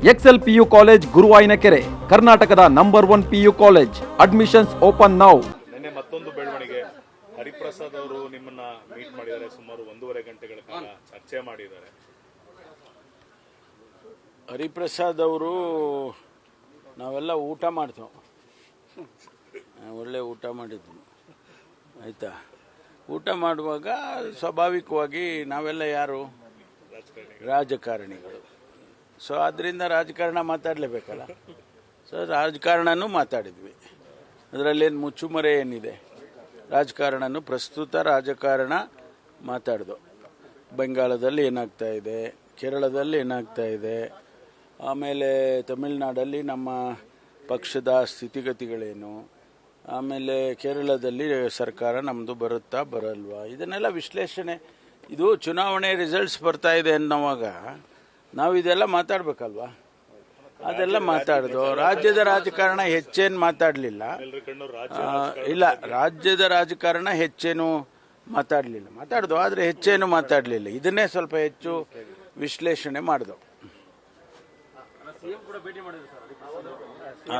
Excel PU college ಗುರುವಾಯಿನಕೆರೆ, ಕರ್ನಾಟಕದ number 1 PU college. Admissions open now. ನಿನ್ನೆ ಮತ್ತೊಂದು ಬೆಳವಣಿಗೆ, ಹರಿಪ್ರಸಾದ್ ಅವರು ನಿಮ್ಮನ್ನ ಮೀಟ್ ಮಾಡಿದ್ದಾರೆ, ಸುಮಾರು 1.5 ಗಂಟೆಗಳ ಕಾಲ ಚರ್ಚೆ ಮಾಡಿದ್ದಾರೆ. ಹರಿಪ್ರಸಾದ್ ಅವರು ನಾವೆಲ್ಲ ಊಟ ಮಾಡ್ತೇವೆ, ಒಳ್ಳೆ ಊಟ ಮಾಡಿದ್ವಿ ಆಯ್ತಾ. ಊಟ ಮಾಡುವಾಗ ಸ್ವಾಭಾವಿಕವಾಗಿ ನಾವೆಲ್ಲ ಯಾರು ರಾಜಕಾರಣಿಗಳು, ಸೊ ಅದರಿಂದ ರಾಜಕಾರಣ ಮಾತಾಡಲೇಬೇಕಲ್ಲ. ಸೊ ರಾಜಕಾರಣನೂ ಮಾತಾಡಿದ್ವಿ, ಅದರಲ್ಲೇನು ಮುಚ್ಚುಮರೆ ಏನಿದೆ. ರಾಜಕಾರಣನೂ ಪ್ರಸ್ತುತ ರಾಜಕಾರಣ ಮಾತಾಡ್ದು. ಬೆಂಗಾಳದಲ್ಲಿ ಏನಾಗ್ತಾ ಇದೆ, ಕೇರಳದಲ್ಲಿ ಏನಾಗ್ತಾ ಇದೆ, ಆಮೇಲೆ ತಮಿಳುನಾಡಲ್ಲಿ ನಮ್ಮ ಪಕ್ಷದ ಸ್ಥಿತಿಗತಿಗಳೇನು, ಆಮೇಲೆ ಕೇರಳದಲ್ಲಿ ಸರ್ಕಾರ ನಮ್ಮದು ಬರುತ್ತಾ ಬರಲ್ವಾ, ಇದನ್ನೆಲ್ಲ ವಿಶ್ಲೇಷಣೆ. ಇದು ಚುನಾವಣೆ ರಿಸಲ್ಟ್ಸ್ ಬರ್ತಾ ಇದೆ ಅನ್ನೋವಾಗ ನಾವು ಇದೆಲ್ಲ ಮಾತಾಡ್ಬೇಕಲ್ವಾ, ಅದೆಲ್ಲ ಮಾತಾಡ್ದು. ರಾಜ್ಯದ ರಾಜಕಾರಣ ಹೆಚ್ಚೇನು ಮಾತಾಡಲಿಲ್ಲ, ಇಲ್ಲ ರಾಜ್ಯದ ರಾಜಕಾರಣ ಹೆಚ್ಚೇನು ಮಾತಾಡಲಿಲ್ಲ, ಮಾತಾಡ್ದು, ಆದರೆ ಹೆಚ್ಚೇನು ಮಾತಾಡಲಿಲ್ಲ. ಇದನ್ನೇ ಸ್ವಲ್ಪ ಹೆಚ್ಚು ವಿಶ್ಲೇಷಣೆ ಮಾಡ್ದು.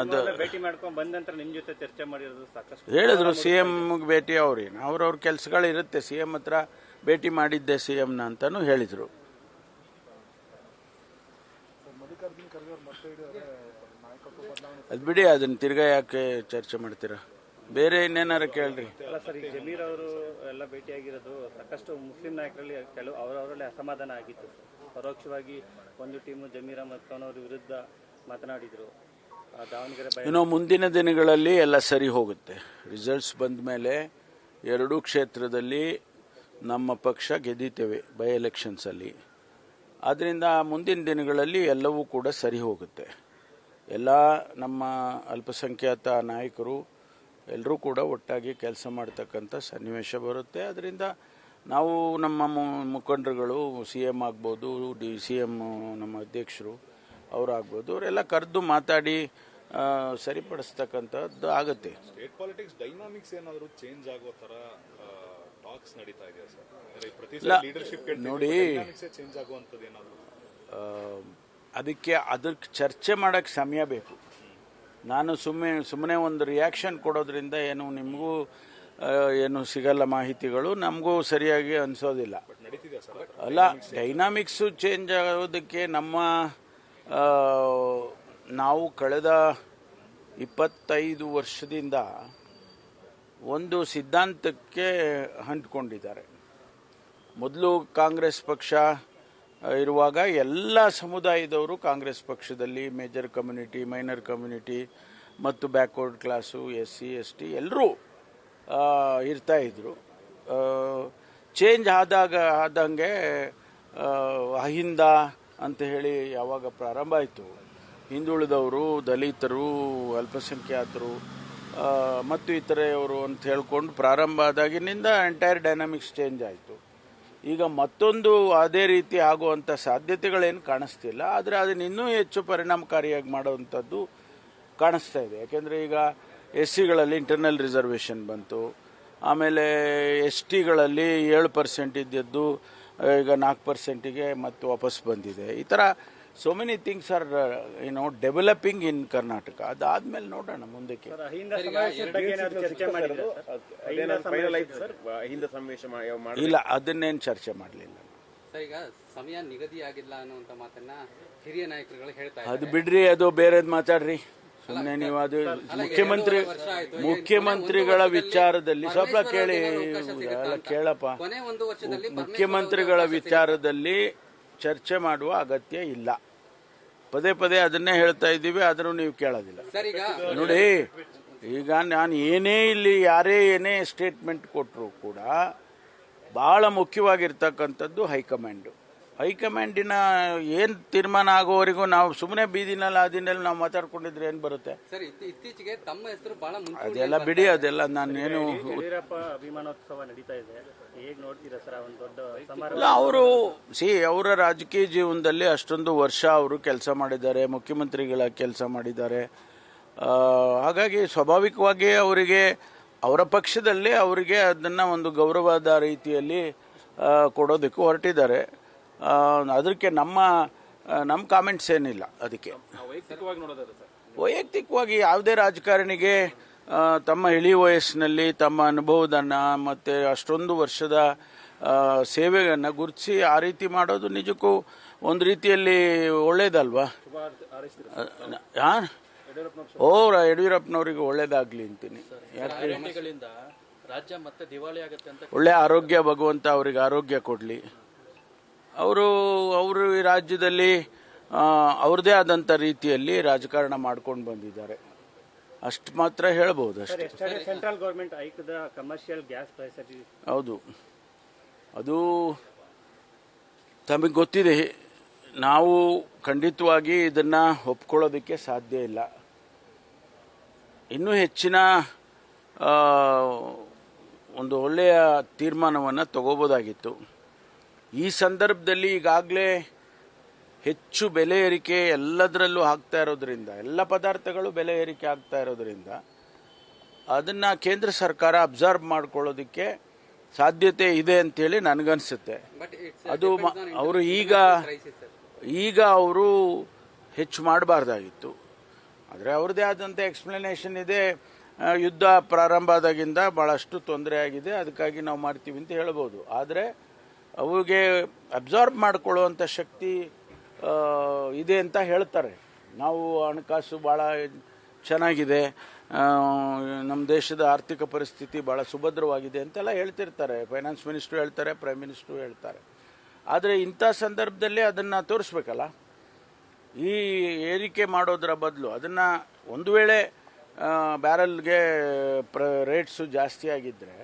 ಅದು ಹೇಳಿದ್ರು ಸಿಎಂ ಭೇಟಿ ಅವ್ರೇನು ಅವ್ರವ್ರ ಕೆಲಸಗಳು ಇರುತ್ತೆ, ಸಿಎಂ ಹತ್ರ ಭೇಟಿ ಮಾಡಿದ್ದೆ ಸಿಎಂನ ಅಂತಾನು ಹೇಳಿದ್ರು. ಅದು ಬಿಡಿ, ಅದನ್ನ ತಿರ್ಗಾ ಯಾಕೆ ಚರ್ಚೆ ಮಾಡ್ತೀರಾ, ಬೇರೆ ಇನ್ನೇನಾರ ಕೇಳ್ರಿ. ಅಲ್ಲ ಸರ್, ಈಗ ಜಮೀರ್ ಅವರು ಎಲ್ಲ ಭೇಟಿಯಾಗಿರೋದು ಸಾಕಷ್ಟು ಮುಸ್ಲಿಂ ನಾಯಕರಲ್ಲಿ ಕೆಲವು ಅವರವರಲ್ಲಿ ಅಸಮಾಧಾನ ಆಗಿತ್ತು. ಪರೋಕ್ಷವಾಗಿ ಒಂದು ಟೀಮು ಜಮೀರ್ ಅಹಮದ್ ಖಾನ್ ಅವರ ವಿರುದ್ಧ ಮಾತನಾಡಿದ್ರು. ದಾವಣಗೆರೆ ಇನ್ನು ಮುಂದಿನ ದಿನಗಳಲ್ಲಿ ಎಲ್ಲ ಸರಿ ಹೋಗುತ್ತೆ. ರಿಸಲ್ಟ್ಸ್ ಬಂದ ಮೇಲೆ ಎರಡೂ ಕ್ಷೇತ್ರದಲ್ಲಿ ನಮ್ಮ ಪಕ್ಷ ಗೆದ್ದಿದ್ದೇವೆ ಬೈ ಎಲೆಕ್ಷನ್ಸಲ್ಲಿ. ಆದ್ದರಿಂದ ಮುಂದಿನ ದಿನಗಳಲ್ಲಿ ಎಲ್ಲವೂ ಕೂಡ ಸರಿ ಹೋಗುತ್ತೆ. ಎಲ್ಲ ನಮ್ಮ ಅಲ್ಪಸಂಖ್ಯಾತ ನಾಯಕರು ಎಲ್ಲರೂ ಕೂಡ ಒಟ್ಟಾಗಿ ಕೆಲಸ ಮಾಡ್ತಕ್ಕಂಥ ಸನ್ನಿವೇಶ ಬರುತ್ತೆ. ಅದರಿಂದ ನಾವು ನಮ್ಮ ಮುಖಂಡರುಗಳು, CM ಆಗ್ಬೋದು, CM ನಮ್ಮ ಅಧ್ಯಕ್ಷರು ಅವರಾಗ್ಬೋದು, ಅವರೆಲ್ಲ ಕರೆದು ಮಾತಾಡಿ ಸರಿಪಡಿಸ್ತಕ್ಕಂಥದ್ದು ಆಗುತ್ತೆ. ಸ್ಟೇಟ್ ಪಾಲಿಟಿಕ್ಸ್ ಡೈನಾಮಿಕ್ಸ್ ಏನಾದರೂ ಚೇಂಜ್ ಆಗೋ ತರ ಟಾಕ್ಸ್ ನಡೀತಾ ಇದೆಯಾ ಸರ್? ಲೀಡರ್ಶಿಪ್ ನೋಡಿ, ಚೇಂಜ್ ಆಗುವಂಥದ್ದು ಏನಾದರೂ ಅದಕ್ಕೆ ಚರ್ಚೆ ಮಾಡೋಕ್ಕೆ ಸಮಯ ಬೇಕು. ನಾನು ಸುಮ್ಮನೆ ಒಂದು ರಿಯಾಕ್ಷನ್ ಕೊಡೋದ್ರಿಂದ ಏನು ನಿಮಗೂ ಏನು ಸಿಗಲ್ಲ ಮಾಹಿತಿಗಳು, ನಮಗೂ ಸರಿಯಾಗಿ ಅನಿಸೋದಿಲ್ಲ. ಅಲ್ಲ, ಡೈನಾಮಿಕ್ಸು ಚೇಂಜ್ ಆಗೋದಕ್ಕೆ ನಾವು ಕಳೆದ 25 ವರ್ಷದಿಂದ ಒಂದು ಸಿದ್ಧಾಂತಕ್ಕೆ ಅಂಟ್ಕೊಂಡಿದ್ದಾರೆ. ಮೊದಲು ಕಾಂಗ್ರೆಸ್ ಪಕ್ಷ ಇರುವಾಗ ಎಲ್ಲ ಸಮುದಾಯದವರು ಕಾಂಗ್ರೆಸ್ ಪಕ್ಷದಲ್ಲಿ, ಮೇಜರ್ ಕಮ್ಯುನಿಟಿ, ಮೈನರ್ ಕಮ್ಯುನಿಟಿ ಮತ್ತು ಬ್ಯಾಕ್ವರ್ಡ್ ಕ್ಲಾಸು, SC ST ಎಲ್ಲರೂ ಇರ್ತಾ ಇದ್ರು. ಚೇಂಜ್ ಆದಂಗೆ ಅಹಿಂದ ಅಂತ ಹೇಳಿ ಯಾವಾಗ ಪ್ರಾರಂಭ ಆಯಿತು, ಹಿಂದುಳಿದವರು, ದಲಿತರು, ಅಲ್ಪಸಂಖ್ಯಾತರು ಮತ್ತು ಇತರೆಯವರು ಅಂತ ಹೇಳ್ಕೊಂಡು ಪ್ರಾರಂಭ ಆದಾಗಿನಿಂದ ಎಂಟೈರ್ ಡೈನಾಮಿಕ್ಸ್ ಚೇಂಜ್ ಆಯಿತು. ಈಗ ಮತ್ತೊಂದು ಅದೇ ರೀತಿ ಆಗುವಂಥ ಸಾಧ್ಯತೆಗಳೇನು ಕಾಣಿಸ್ತಿಲ್ಲ, ಆದರೆ ಅದನ್ನು ಇನ್ನೂ ಹೆಚ್ಚು ಪರಿಣಾಮಕಾರಿಯಾಗಿ ಮಾಡುವಂಥದ್ದು ಕಾಣಿಸ್ತಾ ಇದೆ. ಯಾಕೆಂದರೆ ಈಗ SCಗಳಲ್ಲಿ ಇಂಟರ್ನಲ್ ರಿಸರ್ವೇಷನ್ ಬಂತು, ಆಮೇಲೆ STಗಳಲ್ಲಿ 7% ಇದ್ದದ್ದು ಈಗ 4%ಗೆ ಮತ್ತು ವಾಪಸ್ ಬಂದಿದೆ. ಈ ಥರ so many things are developing in Karnataka. ಅದಾದ್ಮೇಲೆ ನೋಡೋಣ ಮುಂದಕ್ಕೆ. ಇಲ್ಲ, ಅದನ್ನೇನು ಚರ್ಚೆ ಮಾಡಲಿಲ್ಲ. ಈಗ ಸಮಯ ನಿಗದಿಯಾಗಿಲ್ಲ ಅನ್ನುವಂತ ಮಾತನ್ನ ಹಿರಿಯ ನಾಯಕರುಗಳು ಹೇಳ್ತಾರೆ. ಅದು ಬಿಡ್ರಿ, ಅದು ಬೇರೆದ್ ಮಾತಾಡ್ರಿ. ಸುಮ್ಮನೆ ನೀವು ಅದು ಮುಖ್ಯಮಂತ್ರಿಗಳ ವಿಚಾರದಲ್ಲಿ ಸ್ವಲ್ಪ ಕೇಳಿ, ಕೇಳಪ್ಪ. ಮುಖ್ಯಮಂತ್ರಿಗಳ ವಿಚಾರದಲ್ಲಿ ಚರ್ಚೆ ಮಾಡುವ ಅಗತ್ಯ ಇಲ್ಲ. ಪದೇ ಪದೇ ಅದನ್ನೇ ಹೇಳ್ತಾ ಇದ್ದೀವಿ, ಆದರೂ ನೀವು ಕೇಳೋದಿಲ್ಲ. ನೋಡಿ, ಈಗ ನಾನು ಇಲ್ಲಿ ಯಾರೇ ಏನೇ ಸ್ಟೇಟ್ಮೆಂಟ್ ಕೊಟ್ಟರು ಕೂಡ ಬಹಳ ಮುಖ್ಯವಾಗಿರ್ತಕ್ಕಂಥದ್ದು ಹೈಕಮಾಂಡಿನ ಏನು ತೀರ್ಮಾನ ಆಗೋವರೆಗೂ ನಾವು ಸುಮ್ಮನೆ ಬೀದಿನಲ್ಲಿ ಆದಿನಲ್ಲಿ ನಾವು ಮಾತಾಡ್ಕೊಂಡಿದ್ರೆ ಏನು ಬರುತ್ತೆ? ಇತ್ತೀಚೆಗೆ ತಮ್ಮ ಹೆಸರು ಬಹಳ ಅದೆಲ್ಲ ಬಿಡಿ, ಅದೆಲ್ಲ ನಾನೇನು ವಿಮಾನೋತ್ಸವ ನಡೀತಾ ಇದೆ, ಹೇಗೆ ನೋಡ್ತೀರಾ ಸರ್? ಒಂದು ದೊಡ್ಡ ಸಮಾರಂಭ. ಅವರು ಅವರ ರಾಜಕೀಯ ಜೀವನದಲ್ಲಿ ಅಷ್ಟೊಂದು ವರ್ಷ ಅವರು ಕೆಲಸ ಮಾಡಿದ್ದಾರೆ, ಮುಖ್ಯಮಂತ್ರಿಗಳ ಕೆಲಸ ಮಾಡಿದ್ದಾರೆ. ಹಾಗಾಗಿ ಸ್ವಾಭಾವಿಕವಾಗಿ ಅವರಿಗೆ ಅವರ ಪಕ್ಷದಲ್ಲಿ ಅವರಿಗೆ ಅದನ್ನು ಒಂದು ಗೌರವದ ರೀತಿಯಲ್ಲಿ ಕೊಡೋದಕ್ಕೆ ಹೊರಟಿದ್ದಾರೆ. ಅದಕ್ಕೆ ನಮ್ಮ ನಮ್ಮ ಕಾಮೆಂಟ್ಸ್ ಏನಿಲ್ಲ ಅದಕ್ಕೆ. ವೈಯಕ್ತಿಕವಾಗಿ ಯಾವುದೇ ರಾಜಕಾರಣಿಗೆ ತಮ್ಮ ಇಳಿ ವಯಸ್ಸಿನಲ್ಲಿ ತಮ್ಮ ಅನುಭವದನ್ನ ಮತ್ತೆ ಅಷ್ಟೊಂದು ವರ್ಷದ ಸೇವೆಯನ್ನು ಗುರುತಿಸಿ ಆ ರೀತಿ ಮಾಡೋದು ನಿಜಕ್ಕೂ ಒಂದು ರೀತಿಯಲ್ಲಿ ಒಳ್ಳೇದಲ್ವಾ? ಯಡಿಯೂರಪ್ಪನವರಿಗೆ ಒಳ್ಳೇದಾಗ್ಲಿ ಅಂತೀನಿ. ರಾಜ್ಯ ಮತ್ತೆ ದಿವಾಳಿ ಆಗುತ್ತೆ ಅಂತ ಒಳ್ಳೆ ಆರೋಗ್ಯ ಭಗವಂತ ಅವರಿಗೆ ಆರೋಗ್ಯ ಕೊಡಲಿ. ಅವರು ಈ ರಾಜ್ಯದಲ್ಲಿ ಅವ್ರದೇ ಆದಂಥ ರೀತಿಯಲ್ಲಿ ರಾಜಕಾರಣ ಮಾಡ್ಕೊಂಡು ಬಂದಿದ್ದಾರೆ, ಅಷ್ಟು ಮಾತ್ರ ಹೇಳ್ಬೋದು ಅಷ್ಟೇ. ಸೆಂಟ್ರಲ್ ಗೌರ್ಮೆಂಟ್ ಐಕ್ದ ಕಮರ್ಷಿಯಲ್ ಗ್ಯಾಸ್ ಪ್ರೈಸ್ ಹೌದು, ಅದು ತಮಗೆ ಗೊತ್ತಿದೆ. ನಾವು ಖಂಡಿತವಾಗಿ ಇದನ್ನ ಒಪ್ಕೊಳ್ಳೋದಕ್ಕೆ ಸಾಧ್ಯ ಇಲ್ಲ. ಇನ್ನೂ ಹೆಚ್ಚಿನ ಒಂದು ಒಳ್ಳೆಯ ತೀರ್ಮಾನವನ್ನು ತಗೋಬೋದಾಗಿತ್ತು. ಈ ಸಂದರ್ಭದಲ್ಲಿ ಈಗಾಗಲೇ ಹೆಚ್ಚು ಬೆಲೆ ಏರಿಕೆ ಎಲ್ಲದರಲ್ಲೂ ಆಗ್ತಾ ಇರೋದ್ರಿಂದ, ಎಲ್ಲ ಪದಾರ್ಥಗಳು ಬೆಲೆ ಏರಿಕೆ ಆಗ್ತಾ ಇರೋದ್ರಿಂದ ಅದನ್ನು ಕೇಂದ್ರ ಸರ್ಕಾರ ಅಬ್ಸರ್ವ್ ಮಾಡ್ಕೊಳ್ಳೋದಕ್ಕೆ ಸಾಧ್ಯತೆ ಇದೆ ಅಂತೇಳಿ ನನಗನ್ಸುತ್ತೆ. ಅದು ಅವರು ಈಗ ಅವರು ಹೆಚ್ಚು ಮಾಡಬಾರ್ದಾಗಿತ್ತು. ಆದರೆ ಅವ್ರದ್ದೇ ಆದಂಥ ಎಕ್ಸ್ಪ್ಲನೇಷನ್ ಇದೆ. ಯುದ್ಧ ಪ್ರಾರಂಭ ಆದಾಗಿಂದ ಭಾಳಷ್ಟು ತೊಂದರೆ ಆಗಿದೆ, ಅದಕ್ಕಾಗಿ ನಾವು ಮಾಡ್ತೀವಿ ಅಂತ ಹೇಳ್ಬೋದು. ಆದರೆ ಅವ್ರಿಗೆ ಅಬ್ಸಾರ್ಬ್ ಮಾಡ್ಕೊಳ್ಳುವಂಥ ಶಕ್ತಿ ಇದೆ ಅಂತ ಹೇಳ್ತಾರೆ. ನಾವು ಹಣಕಾಸು ಭಾಳ ಚೆನ್ನಾಗಿದೆ, ನಮ್ಮ ದೇಶದ ಆರ್ಥಿಕ ಪರಿಸ್ಥಿತಿ ಭಾಳ ಸುಭದ್ರವಾಗಿದೆ ಅಂತೆಲ್ಲ ಹೇಳ್ತಿರ್ತಾರೆ. ಫೈನಾನ್ಸ್ ಮಿನಿಸ್ಟ್ರು ಹೇಳ್ತಾರೆ, ಪ್ರೈಮ್ ಮಿನಿಸ್ಟ್ರು ಹೇಳ್ತಾರೆ. ಆದರೆ ಇಂಥ ಸಂದರ್ಭದಲ್ಲಿ ಅದನ್ನು ತೋರಿಸ್ಬೇಕಲ್ಲ. ಈ ಏರಿಕೆ ಮಾಡೋದರ ಬದಲು ಅದನ್ನು ಒಂದು ವೇಳೆ ಬ್ಯಾರಲ್ಗೆ ರೇಟ್ಸು ಜಾಸ್ತಿ ಆಗಿದ್ದರೆ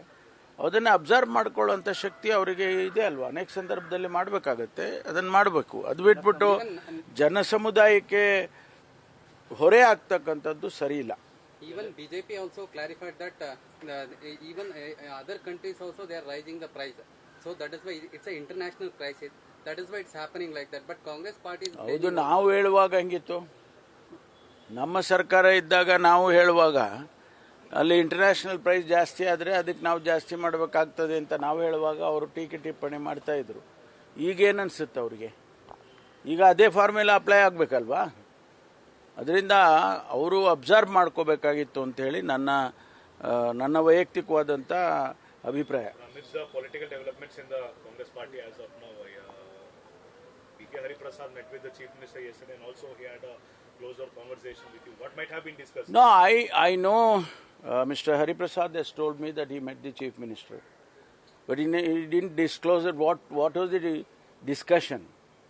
ಅದನ್ನು ಅಬ್ಸರ್ವ್ ಮಾಡ್ಕೊಳ್ಳುವಂಥ ಶಕ್ತಿ ಅವರಿಗೆ ಇದೆ ಅಲ್ವಾ? ಅನೇಕ ಸಂದರ್ಭದಲ್ಲಿ ಮಾಡಬೇಕಾಗತ್ತೆ, ಅದನ್ನು ಮಾಡಬೇಕು. ಅದು ಬಿಟ್ಬಿಟ್ಟು ಜನ ಸಮುದಾಯಕ್ಕೆ ಹೊರೆ ಆಗ್ತಕ್ಕಂಥದ್ದು ಸರಿ ಇಲ್ಲ. Even BJP also clarified that even other countries also they are raising the price. So that is why it's an international crisis. That is why it's happening like that. But Congress party is ಹೌದು, ನಾವು ಹೇಳುವಾಗ ಹಂಗಿತ್ತು. ನಮ್ಮ ಸರ್ಕಾರ ಇದ್ದಾಗ ನಾವು ಹೇಳುವಾಗ ಅಲ್ಲಿ international price ಜಾಸ್ತಿ ಆದರೆ ಅದಕ್ಕೆ ನಾವು ಜಾಸ್ತಿ ಮಾಡಬೇಕಾಗ್ತದೆ ಅಂತ ನಾವು ಹೇಳುವಾಗ ಅವರು ಟೀಕೆ ಟಿಪ್ಪಣಿ ಮಾಡ್ತಾ ಇದ್ರು. ಈಗೇನು ಅನ್ಸುತ್ತೆ ಅವ್ರಿಗೆ? ಈಗ ಅದೇ ಫಾರ್ಮುಲಾ ಅಪ್ಲೈ ಆಗಬೇಕಲ್ವಾ? ಅದರಿಂದ ಅವರು ಅಬ್ಸರ್ವ್ ಮಾಡ್ಕೋಬೇಕಾಗಿತ್ತು ಅಂತ ಹೇಳಿ ನನ್ನ ವೈಯಕ್ತಿಕವಾದಂಥ ಅಭಿಪ್ರಾಯ. Amidst the political developments in the Congress party as of now, P.K. Hariprasad met with the Chief Minister yesterday and also he had a closer conversation with you. What might have been discussed? No, I know Mr. Hariprasad has told me that he met the Chief Minister. But he didn't disclose it. What was the discussion?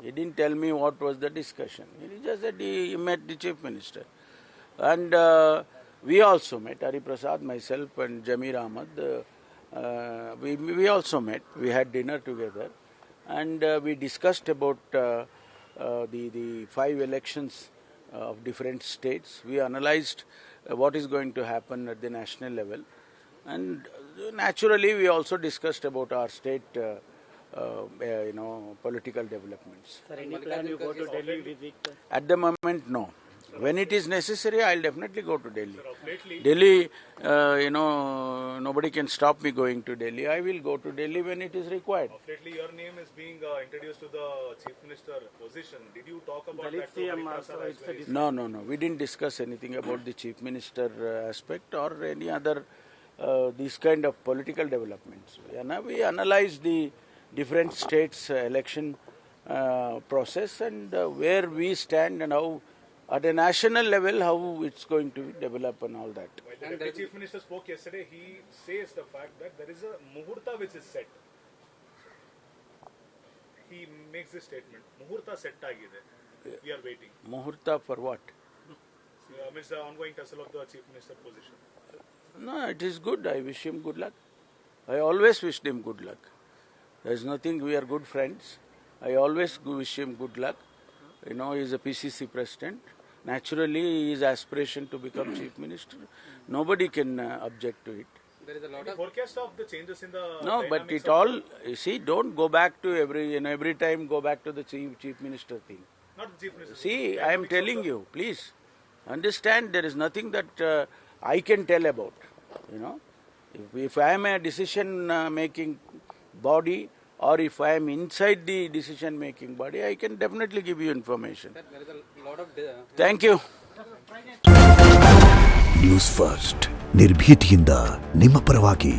He didn't tell me what was the discussion. He just said he met the Chief Minister. And we also met, Hariprasad, myself and Jamir Ahmad. We also met. We had dinner together. And we discussed about the 5 elections of different states. We analyzed what is going to happen at the national level. And naturally, we also discussed about our state political developments. Sir, any plan you go to Delhi visit? At the moment, no. When it is necessary, I'll definitely go to Delhi. Delhi, nobody can stop me going to Delhi. I will go to Delhi when it is required. Lately, your name is being introduced to the Chief Minister position. Did you talk about Dalit that to CM Hariprasad also, as well? No. We didn't discuss anything about the Chief Minister aspect or any other these kind of political developments. We analyzed the different states' election process and where we stand and how, at a national level, how it's going to develop and all that. While the Deputy Chief Minister spoke yesterday, he says the fact that there is a muhurta which is set. He makes this statement. Muhurta set agide. We are waiting. Muhurta for what? Amidst the ongoing tussle of the Chief Minister position. No, it is good. I wish him good luck. I always wished him good luck. There is nothing, we are good friends. I always wish him good luck. He is a PCC president. Naturally, his aspiration to become Chief Minister, nobody can object to it. there is a lot The of forecast of the changes in the No, but dynamics it all, you see, don't go back to every time go back to the Chief Minister thing. not the Chief Minister. See, I am telling you, please understand there is nothing that I can tell about. If I am a decision making body, or if I am inside the decision making body, I can definitely give you information. There is a lot of Thank you. News first ನಿರ್ಭೀತಿಯಿಂದ ನಿಮ್ಮ ಪರವಾಗಿ.